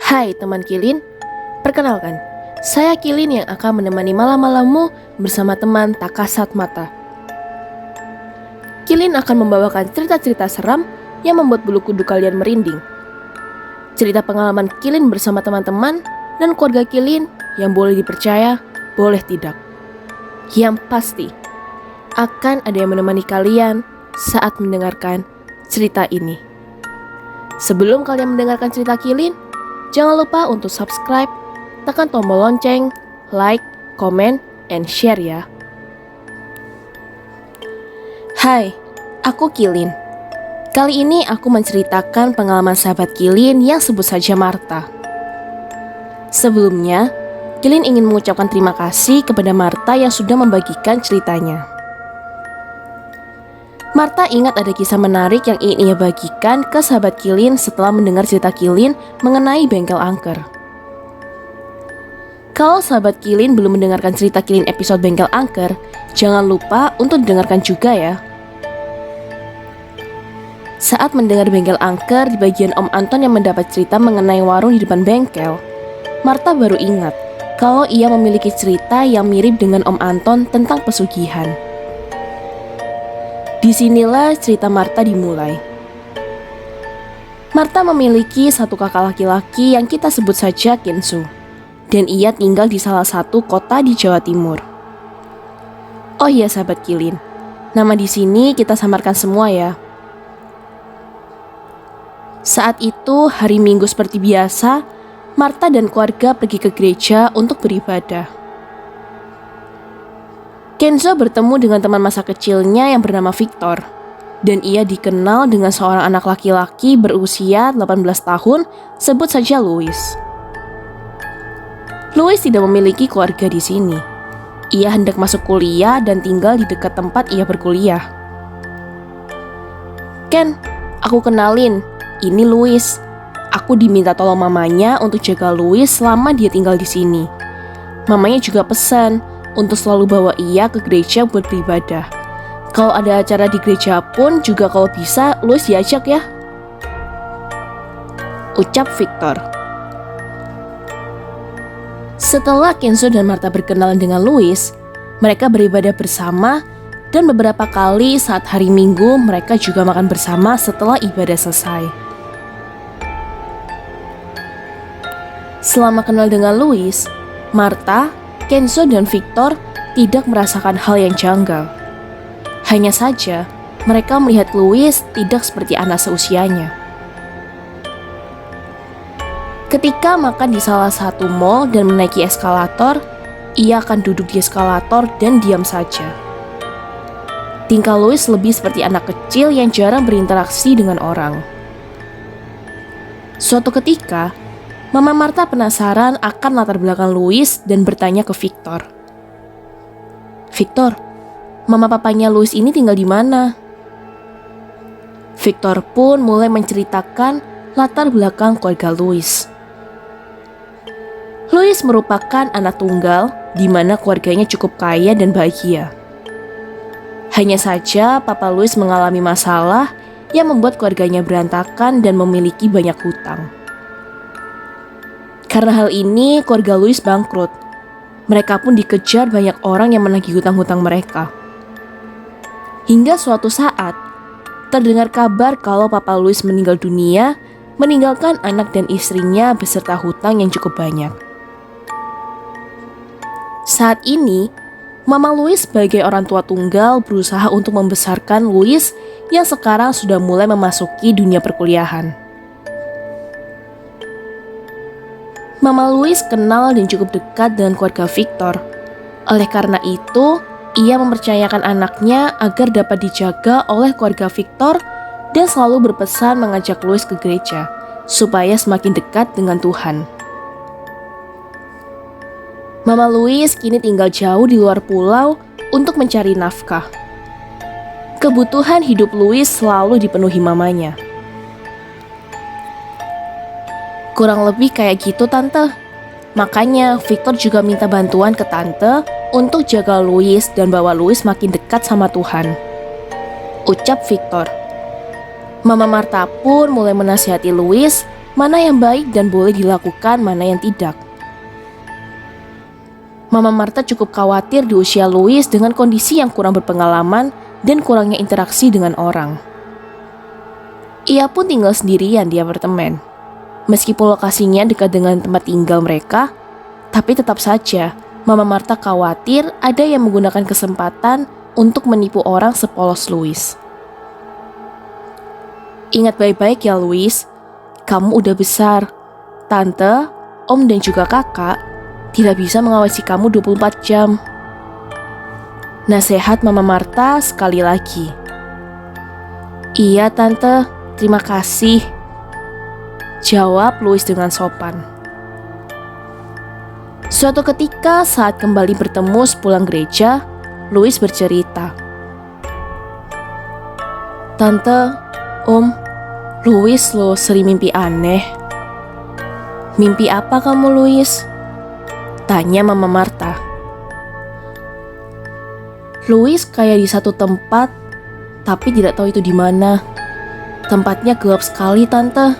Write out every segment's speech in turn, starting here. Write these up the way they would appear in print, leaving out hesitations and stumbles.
Hai teman Kilin, perkenalkan, saya Kilin yang akan menemani malam-malammu bersama teman tak kasat mata. Kilin akan membawakan cerita-cerita seram yang membuat bulu kuduk kalian merinding. Cerita pengalaman Kilin bersama teman-teman dan keluarga Kilin yang boleh dipercaya, boleh tidak. Yang pasti, akan ada yang menemani kalian saat mendengarkan cerita ini. Sebelum kalian mendengarkan cerita Kilin, jangan lupa untuk subscribe, tekan tombol lonceng, like, comment, and share ya. Hai, aku Kilin. Kali ini aku menceritakan pengalaman sahabat Kilin yang sebut saja Marta. Sebelumnya, Kilin ingin mengucapkan terima kasih kepada Marta yang sudah membagikan ceritanya. Marta ingat ada kisah menarik yang ingin ia bagikan ke sahabat Kilin setelah mendengar cerita Kilin mengenai bengkel angker. Kalau sahabat Kilin belum mendengarkan cerita Kilin episode bengkel angker, jangan lupa untuk didengarkan juga ya. Saat mendengar bengkel angker di bagian Om Anton yang mendapat cerita mengenai warung di depan bengkel, Marta baru ingat kalau ia memiliki cerita yang mirip dengan Om Anton tentang pesugihan. Disinilah cerita Marta dimulai. Marta memiliki satu kakak laki-laki yang kita sebut saja Kenzo, dan ia tinggal di salah satu kota di Jawa Timur. Oh iya sahabat Kilin, nama di sini kita samarkan semua ya. Saat itu hari Minggu seperti biasa, Marta dan keluarga pergi ke gereja untuk beribadah. Kenzo bertemu dengan teman masa kecilnya yang bernama Victor, dan ia dikenal dengan seorang anak laki-laki berusia 18 tahun, sebut saja Louis. Louis tidak memiliki keluarga di sini. Ia hendak masuk kuliah dan tinggal di dekat tempat ia berkuliah. Ken, aku kenalin, ini Louis. Aku diminta tolong mamanya untuk jaga Louis selama dia tinggal di sini. Mamanya juga pesan untuk selalu bawa ia ke gereja buat beribadah. Kalau ada acara di gereja pun juga kalau bisa Louis diajak ya, ucap Victor. Setelah Kenzo dan Marta berkenalan dengan Louis, mereka beribadah bersama dan beberapa kali saat hari Minggu mereka juga makan bersama setelah ibadah selesai. Selama kenal dengan Louis, Marta, Kenzo dan Victor tidak merasakan hal yang janggal. Hanya saja, mereka melihat Louis tidak seperti anak seusianya. Ketika makan di salah satu mall dan menaiki eskalator, ia akan duduk di eskalator dan diam saja. Tingkah Louis lebih seperti anak kecil yang jarang berinteraksi dengan orang. Suatu ketika, Mama Marta penasaran akan latar belakang Louis dan bertanya ke Victor. Victor, mama papanya Louis ini tinggal di mana? Victor pun mulai menceritakan latar belakang keluarga Louis. Louis merupakan anak tunggal di mana keluarganya cukup kaya dan bahagia. Hanya saja papa Louis mengalami masalah yang membuat keluarganya berantakan dan memiliki banyak hutang. Karena hal ini, keluarga Louis bangkrut. Mereka pun dikejar banyak orang yang menagih hutang-hutang mereka. Hingga suatu saat, terdengar kabar kalau Papa Louis meninggal dunia, meninggalkan anak dan istrinya beserta hutang yang cukup banyak. Saat ini, Mama Louis sebagai orang tua tunggal berusaha untuk membesarkan Louis yang sekarang sudah mulai memasuki dunia perkuliahan. Mama Louis kenal dan cukup dekat dengan keluarga Victor. Oleh karena itu, ia mempercayakan anaknya agar dapat dijaga oleh keluarga Victor dan selalu berpesan mengajak Louis ke gereja, supaya semakin dekat dengan Tuhan. Mama Louis kini tinggal jauh di luar pulau untuk mencari nafkah. Kebutuhan hidup Louis selalu dipenuhi mamanya. Kurang lebih kayak gitu tante. Makanya Victor juga minta bantuan ke tante untuk jaga Louis dan bawa Louis makin dekat sama Tuhan, ucap Victor. Mama Marta pun mulai menasihati Louis mana yang baik dan boleh dilakukan, mana yang tidak. Mama Marta cukup khawatir di usia Louis dengan kondisi yang kurang berpengalaman dan kurangnya interaksi dengan orang. Ia pun tinggal sendirian di apartemen. Meskipun lokasinya dekat dengan tempat tinggal mereka, tapi tetap saja Mama Marta khawatir ada yang menggunakan kesempatan untuk menipu orang sepolos Louis. Ingat baik-baik ya Louis, kamu udah besar. Tante, om dan juga kakak tidak bisa mengawasi kamu 24 jam. Nasihat Mama Marta sekali lagi. Iya tante, terima kasih, jawab Louis dengan sopan. Suatu ketika saat kembali bertemu sepulang gereja, Louis bercerita. Tante, om, Louis lo sering mimpi aneh. Mimpi apa kamu Louis? Tanya Mama Marta. Louis kayak di satu tempat, tapi tidak tahu itu di mana. Tempatnya gelap sekali tante,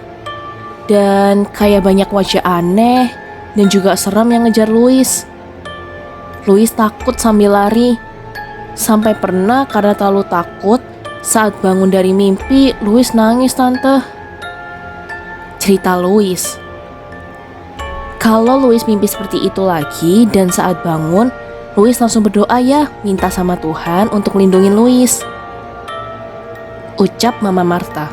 dan kayak banyak wajah aneh dan juga seram yang ngejar Louis. Louis takut sambil lari, sampai pernah karena terlalu takut saat bangun dari mimpi Louis nangis tante. Cerita Louis. Kalau Louis mimpi seperti itu lagi dan saat bangun, Louis langsung berdoa ya, minta sama Tuhan untuk melindungi Louis. Ucap Mama Marta.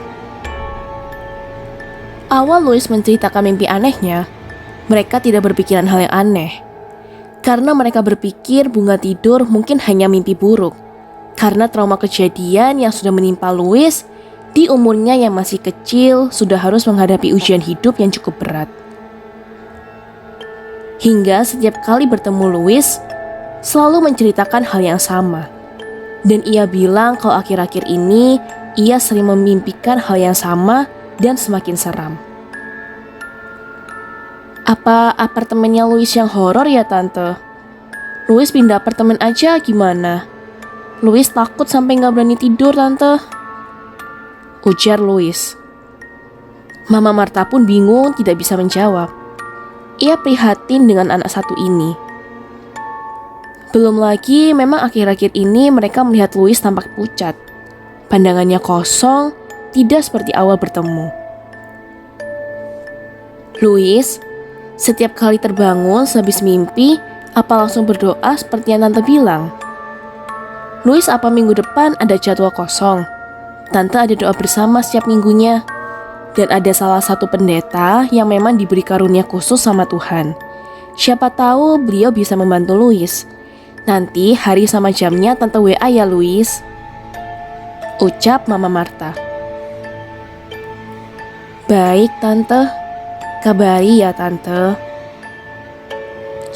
Awal Louis menceritakan mimpi anehnya, mereka tidak berpikiran hal yang aneh. Karena mereka berpikir bunga tidur mungkin hanya mimpi buruk. Karena trauma kejadian yang sudah menimpa Louis, di umurnya yang masih kecil sudah harus menghadapi ujian hidup yang cukup berat. Hingga setiap kali bertemu Louis, selalu menceritakan hal yang sama. Dan ia bilang kalau akhir-akhir ini, ia sering memimpikan hal yang sama dan semakin seram. Apa apartemennya Louis yang horor ya tante? Louis pindah apartemen aja gimana? Louis takut sampai gak berani tidur tante. Ujar Louis. Mama Marta pun bingung tidak bisa menjawab. Ia prihatin dengan anak satu ini. Belum lagi memang akhir-akhir ini mereka melihat Louis tampak pucat. Pandangannya kosong, tidak seperti awal bertemu. Louis, setiap kali terbangun sehabis mimpi, apa langsung berdoa seperti yang tante bilang? Louis, apa minggu depan ada jadwal kosong? Tante ada doa bersama setiap minggunya. Dan ada salah satu pendeta yang memang diberi karunia khusus sama Tuhan. Siapa tahu beliau bisa membantu Louis. Nanti hari sama jamnya tante WA ya Louis. Ucap Mama Marta. Baik tante, kabari ya tante.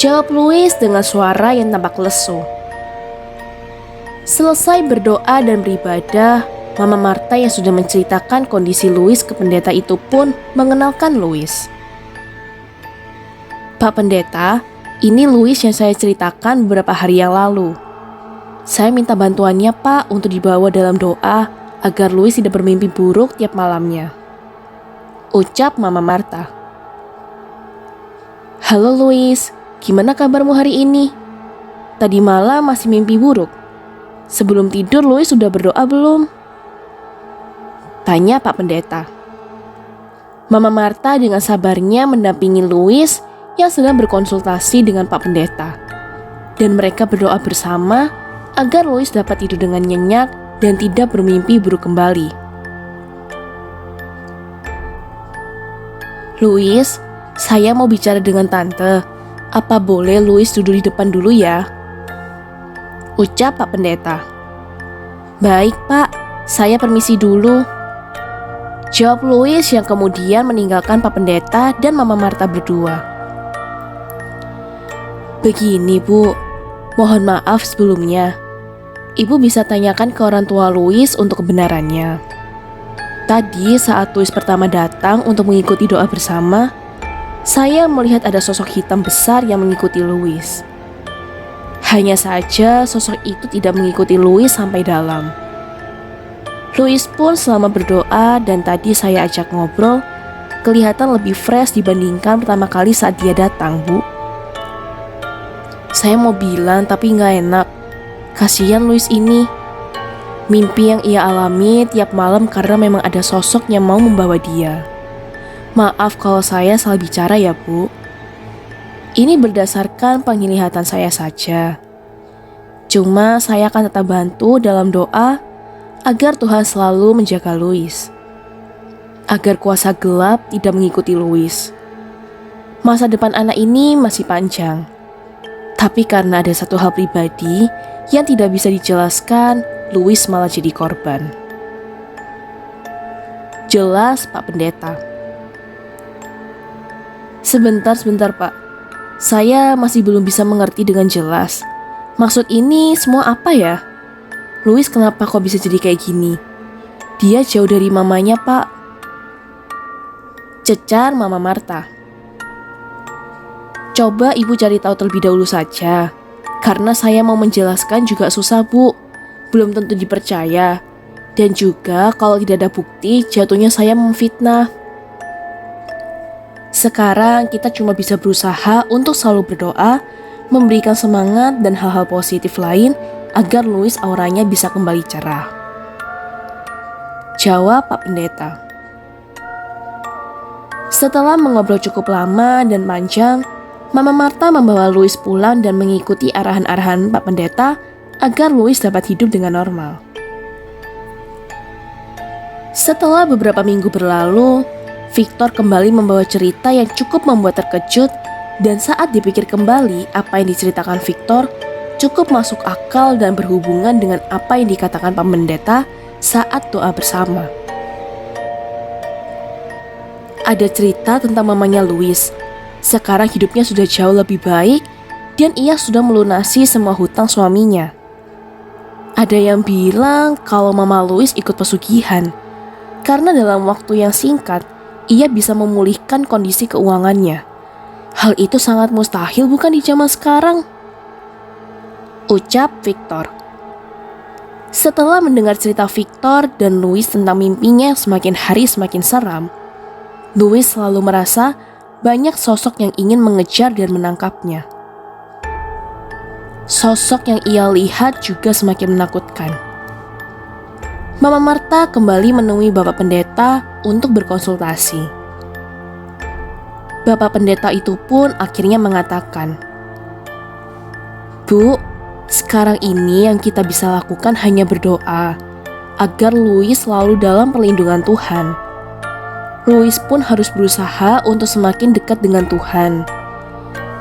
Jawab Louis dengan suara yang tampak lesu. Selesai berdoa dan beribadah, Mama Marta yang sudah menceritakan kondisi Louis ke pendeta itu pun mengenalkan Louis. Pak Pendeta, ini Louis yang saya ceritakan beberapa hari yang lalu. Saya minta bantuannya Pak untuk dibawa dalam doa agar Louis tidak bermimpi buruk tiap malamnya. Ucap Mama Marta. Halo Louis, gimana kabarmu hari ini? Tadi malam masih mimpi buruk. Sebelum tidur Louis sudah berdoa belum? Tanya Pak Pendeta. Mama Marta dengan sabarnya mendampingi Louis yang sedang berkonsultasi dengan Pak Pendeta. Dan mereka berdoa bersama agar Louis dapat tidur dengan nyenyak dan tidak bermimpi buruk kembali. Louis, saya mau bicara dengan tante. Apa boleh Louis duduk di depan dulu ya? Ucap Pak Pendeta. Baik Pak, saya permisi dulu. Jawab Louis yang kemudian meninggalkan Pak Pendeta dan Mama Marta berdua. Begini Bu, mohon maaf sebelumnya. Ibu bisa tanyakan ke orang tua Louis untuk kebenarannya. Tadi saat Louis pertama datang untuk mengikuti doa bersama, saya melihat ada sosok hitam besar yang mengikuti Louis. Hanya saja sosok itu tidak mengikuti Louis sampai dalam. Louis pun selama berdoa dan tadi saya ajak ngobrol, kelihatan lebih fresh dibandingkan pertama kali saat dia datang, Bu. Saya mau bilang tapi nggak enak. Kasihan Louis ini. Mimpi yang ia alami tiap malam karena memang ada sosok yang mau membawa dia. Maaf kalau saya salah bicara ya, Bu. Ini berdasarkan penglihatan saya saja. Cuma saya akan tetap bantu dalam doa agar Tuhan selalu menjaga Louis. Agar kuasa gelap tidak mengikuti Louis. Masa depan anak ini masih panjang. Tapi karena ada satu hal pribadi yang tidak bisa dijelaskan, Louis malah jadi korban. Jelas, Pak Pendeta. Sebentar, Pak. Saya masih belum bisa mengerti dengan jelas. Maksud ini semua apa ya? Louis kenapa kok bisa jadi kayak gini? Dia jauh dari mamanya, Pak. Cecar Mama Marta. Coba Ibu cari tahu terlebih dahulu saja. Karena saya mau menjelaskan juga susah, Bu. Belum tentu dipercaya. Dan juga kalau tidak ada bukti, jatuhnya saya memfitnah. Sekarang kita cuma bisa berusaha untuk selalu berdoa, memberikan semangat dan hal-hal positif lain agar Louis auranya bisa kembali cerah. Jawab Pak Pendeta. Setelah mengobrol cukup lama dan panjang, Mama Marta membawa Louis pulang dan mengikuti arahan-arahan Pak Pendeta agar Louis dapat hidup dengan normal. Setelah beberapa minggu berlalu, Victor kembali membawa cerita yang cukup membuat terkejut, dan saat dipikir kembali apa yang diceritakan Victor cukup masuk akal dan berhubungan dengan apa yang dikatakan Pak Pendeta saat doa bersama. Ada cerita tentang mamanya Louis. Sekarang hidupnya sudah jauh lebih baik dan ia sudah melunasi semua hutang suaminya. Ada yang bilang kalau Mama Louis ikut pesugihan karena dalam waktu yang singkat ia bisa memulihkan kondisi keuangannya. Hal itu sangat mustahil bukan di zaman sekarang? Ucap Victor. Setelah mendengar cerita Victor dan Louis tentang mimpinya yang semakin hari semakin seram, Louis selalu merasa banyak sosok yang ingin mengejar dan menangkapnya. Sosok yang ia lihat juga semakin menakutkan. Mama Marta kembali menemui Bapak Pendeta untuk berkonsultasi. Bapak Pendeta itu pun akhirnya mengatakan, "Bu, sekarang ini yang kita bisa lakukan hanya berdoa agar Louis selalu dalam perlindungan Tuhan. Louis pun harus berusaha untuk semakin dekat dengan Tuhan.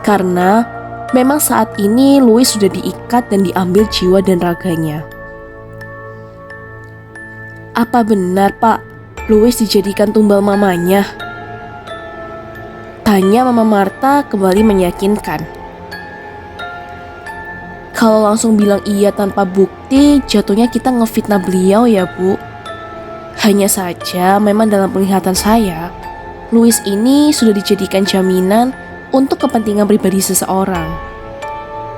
Karena memang saat ini Louis sudah diikat dan diambil jiwa dan raganya." Apa benar, Pak, Louis dijadikan tumbal mamanya? Tanya Mama Marta kembali meyakinkan. Kalau langsung bilang iya tanpa bukti, jatuhnya kita ngefitnah beliau ya, Bu. Hanya saja memang dalam penglihatan saya, Louis ini sudah dijadikan jaminan untuk kepentingan pribadi seseorang.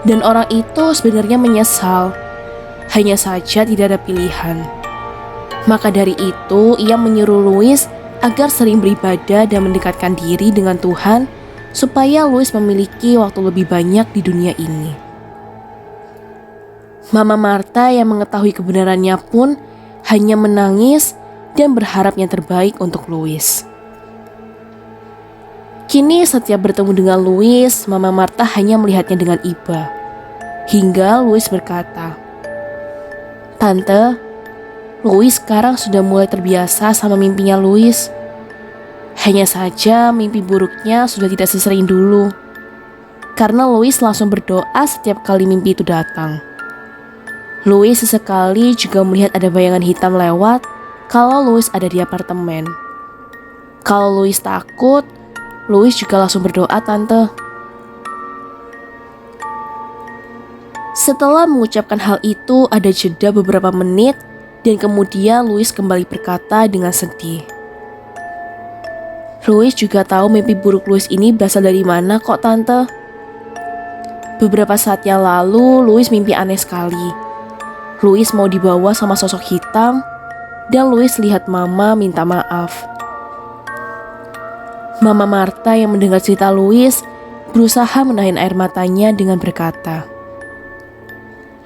Dan orang itu sebenarnya menyesal, hanya saja tidak ada pilihan. Maka dari itu, ia menyuruh Louis agar sering beribadah dan mendekatkan diri dengan Tuhan supaya Louis memiliki waktu lebih banyak di dunia ini. Mama Marta yang mengetahui kebenarannya pun hanya menangis dan berharap yang terbaik untuk Louis. Kini setiap bertemu dengan Louis, Mama Marta hanya melihatnya dengan iba. Hingga Louis berkata, "Tante, Louis sekarang sudah mulai terbiasa sama mimpinya Louis. Hanya saja mimpi buruknya sudah tidak sesering dulu. Karena Louis langsung berdoa setiap kali mimpi itu datang. Louis sesekali juga melihat ada bayangan hitam lewat kalau Louis ada di apartemen. Kalau Louis takut, Louis juga langsung berdoa, Tante." Setelah mengucapkan hal itu, ada jeda beberapa menit. Dan kemudian Louis kembali berkata dengan sedih, "Louis juga tahu mimpi buruk Louis ini berasal dari mana kok, Tante. Beberapa saat yang lalu, Louis mimpi aneh sekali. Louis mau dibawa sama sosok hitam, dan Louis lihat Mama minta maaf. Mama Marta yang mendengar cerita Louis berusaha menahan air matanya dengan berkata,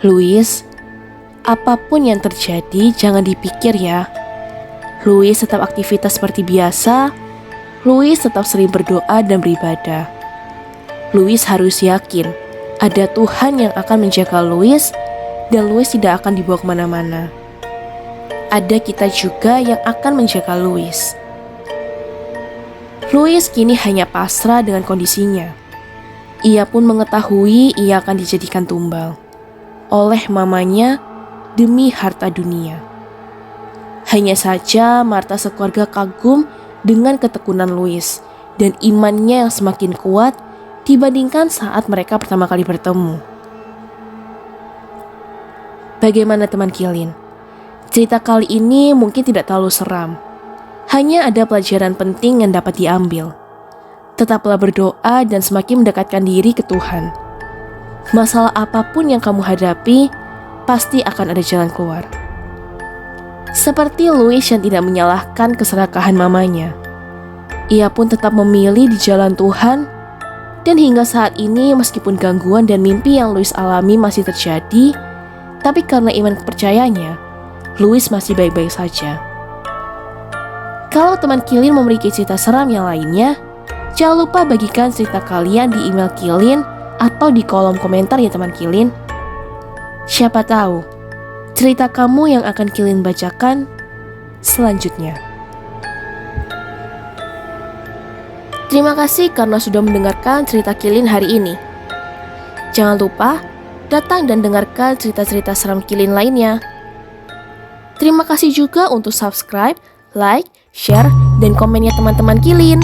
"Louis, apapun yang terjadi jangan dipikir ya. Louis tetap aktivitas seperti biasa. Louis tetap sering berdoa dan beribadah. Louis harus yakin ada Tuhan yang akan menjaga Louis dan Louis tidak akan dibawa kemana-mana. Ada kita juga yang akan menjaga Louis." Louis kini hanya pasrah dengan kondisinya. Ia pun mengetahui ia akan dijadikan tumbal oleh mamanya demi harta dunia. Hanya saja Marta sekeluarga kagum dengan ketekunan Louis dan imannya yang semakin kuat dibandingkan saat mereka pertama kali bertemu. Bagaimana teman Kilin? Cerita kali ini mungkin tidak terlalu seram. Hanya ada pelajaran penting yang dapat diambil. Tetaplah berdoa dan semakin mendekatkan diri ke Tuhan. Masalah apapun yang kamu hadapi, pasti akan ada jalan keluar. Seperti Louis yang tidak menyalahkan keserakahan mamanya. Ia pun tetap memilih di jalan Tuhan. Dan hingga saat ini meskipun gangguan dan mimpi yang Louis alami masih terjadi, tapi karena iman kepercayaannya, Louis masih baik-baik saja. Kalau teman Kilin memiliki cerita seram yang lainnya, jangan lupa bagikan cerita kalian di email Kilin atau di kolom komentar ya teman Kilin. Siapa tahu, cerita kamu yang akan Kilin bacakan selanjutnya. Terima kasih karena sudah mendengarkan cerita Kilin hari ini. Jangan lupa datang dan dengarkan cerita-cerita seram Kilin lainnya. Terima kasih juga untuk subscribe, like, share, dan komennya teman-teman Kilin.